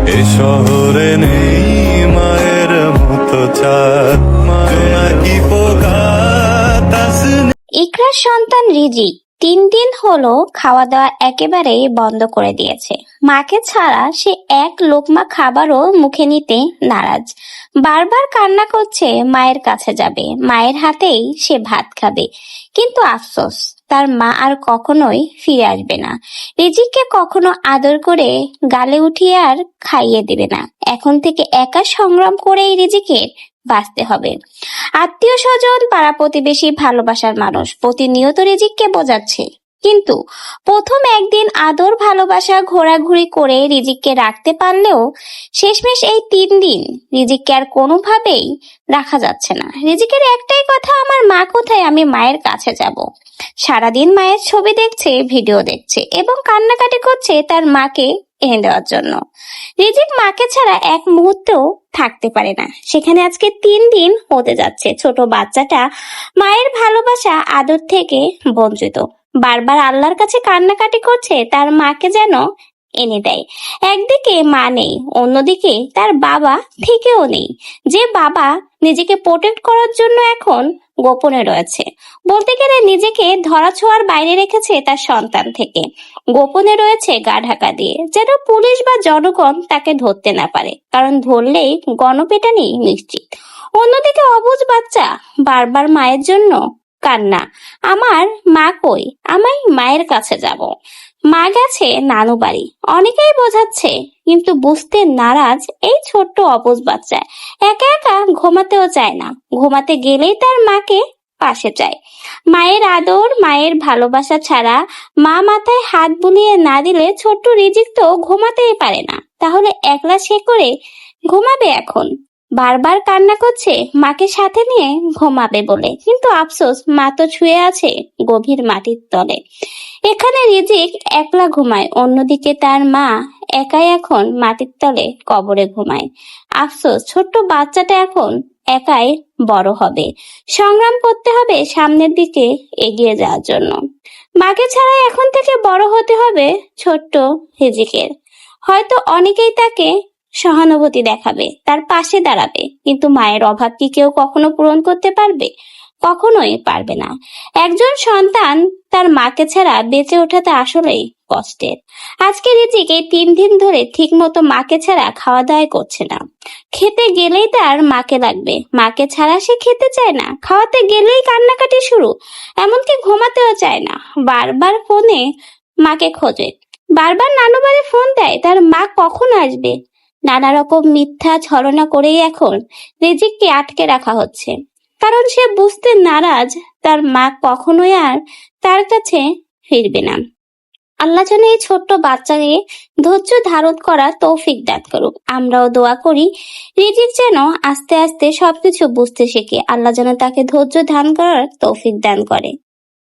এ শহরে নেই মায়ের মতো চাঁদ, জোনাকি পোকা তাসনি। ইকরার সন্তান রিজিক 3 দিন হলো খাওয়া দাওয়া একেবারেই বন্ধ করে দিয়েছে। মাকে ছাড়া সে এক লোকমা খাবারও মুখে নিতে নারাজ। বারবার কান্না করছে মায়ের কাছে যাবে, মায়ের হাতেই সে ভাত খাবে। কিন্তু আফসোস, তার মা আর কখনোই ফিরে আসবে না। রিজিককে কখনো আদর করে গালে উঠিয়ে আর খাইয়ে দেবে না। এখন থেকে একা সংগ্রাম করেই রিজিকের বাঁচতে হবে। আত্মীয় স্বজন, পাড়া প্রতিবেশী, ভালোবাসার মানুষ প্রতিনিয়ত রিজিককে বোঝাচ্ছে, কিন্তু প্রথম একদিন আদর ভালোবাসা ঘোরাঘুরি করে রিজিককে রাখতে পারলেও শেষমেশ এই 3 দিন রিজিককে আর কোনোভাবেই রাখা যাচ্ছে না। রিজিকের একটাই কথা, আমার মা কোথায়, আমি মায়ের কাছে যাব। সারাদিন মায়ের ছবি দেখছে, ভিডিও দেখছে এবং কান্নাকাটি করছে তার মাকে এনে দেওয়ার জন্য। রিজিক মাকে ছাড়া এক মুহূর্তেও থাকতে পারে না। সেখানে আজকে 3 দিন হতে যাচ্ছে ছোট বাচ্চাটা মায়ের ভালোবাসা আদর থেকে বঞ্চিত। বারবার আল্লাহর কাছে কান্নাকাটি করছে তার মাকে যেন এনে দেয়। একদিকে মা নেই, অন্যদিকে তার বাবা থেকেও নেই। যে বাবা নিজেকে প্রোটেক্ট করার জন্য এখন গোপনে রয়েছে, বলতে গেলে নিজেকে ধরাছোঁয়ার বাইরে রেখেছে তার সন্তান থেকে। গোপনে রয়েছে গা ঢাকা দিয়ে, যেন পুলিশ বা জনগণ তাকে ধরতে না পারে, কারণ ধরলেই গণপেটানি নিশ্চিত। অন্যদিকে অবুঝ বাচ্চা বারবার মায়ের জন্য কান্না, আমার মা কই, আমায় মায়ের কাছে যাব। মা গেছে নানু বাড়ি। অনেকেই বোঝাচ্ছে, কিন্তু বুঝতে নারাজ এই ছোট্ট অবুঝ বাচ্চা। একা একা ঘুমাতেও চায় না, ঘুমাতে গেলেই তার মাকে পাশে চায়। মায়ের আদর, মায়ের ভালোবাসা ছাড়া মা মাথায় হাত বুলিয়ে না দিলে ছোট্ট রিজিক তো ঘুমাতেই পারে না। তাহলে একলা সে করে ঘুমাবে এখন? বারবার কান্না করছে মাকে সাথে নিয়ে ঘুমাবে বলে, কিন্তু আফসোস, মা তো শুয়ে আছে গভীর মাটির তলে। এখানে রিজিক একলা ঘুমায়, অন্যদিকে তার মা একাই এখন মাটির তলে কবরে ঘুমায়। আফসোস, ছোট্ট বাচ্চাটা এখন একাই বড় হবে। সংগ্রাম করতে হবে সামনের দিকে এগিয়ে যাওয়ার জন্য। মাকে ছাড়া এখন থেকে বড় হতে হবে ছোট্ট রিজিকের। হয়তো অনেকেই তাকে সহানুভূতি দেখাবে, তার পাশে দাঁড়াবে, কিন্তু মায়ের অভাব কি কেউ কখনো পূরণ করতে পারবে? কখনোই পারবে না। একজন সন্তান তার মাকে ছাড়া বেঁচে ওঠাতে আসলেই কষ্টের। আজকে রিজিক এই 3 দিন ধরে ঠিক মতো মাকে ছাড়া খাওয়া দাওয়া করছে না। খেতে গেলেই তার মাকে লাগবে, মাকে ছাড়া সে খেতে চায় না। খাওয়াতে গেলেই কান্নাকাটি শুরু, এমনকি ঘুমাতেও চায় না। বারবার ফোনে মাকে খোঁজে, বারবার নানু বাড়ি ফোন দেয়, তার মা কখন আসবে। নানা রকম মিথ্যা ছলনা করেই এখন রিজিককে আটকে রাখা হচ্ছে, কারণ সে বুঝতে নারাজ তার মা কখনোই আর তার কাছে ফিরবে না। আল্লাহ যেন এই ছোট্ট বাচ্চাকে ধৈর্য ধারণ করার তৌফিক দান করুক। আমরাও দোয়া করি রিজিক যেন আস্তে আস্তে সবকিছু বুঝতে শেখে। আল্লাহ যেন তাকে ধৈর্য ধারণ করার তৌফিক দান করে।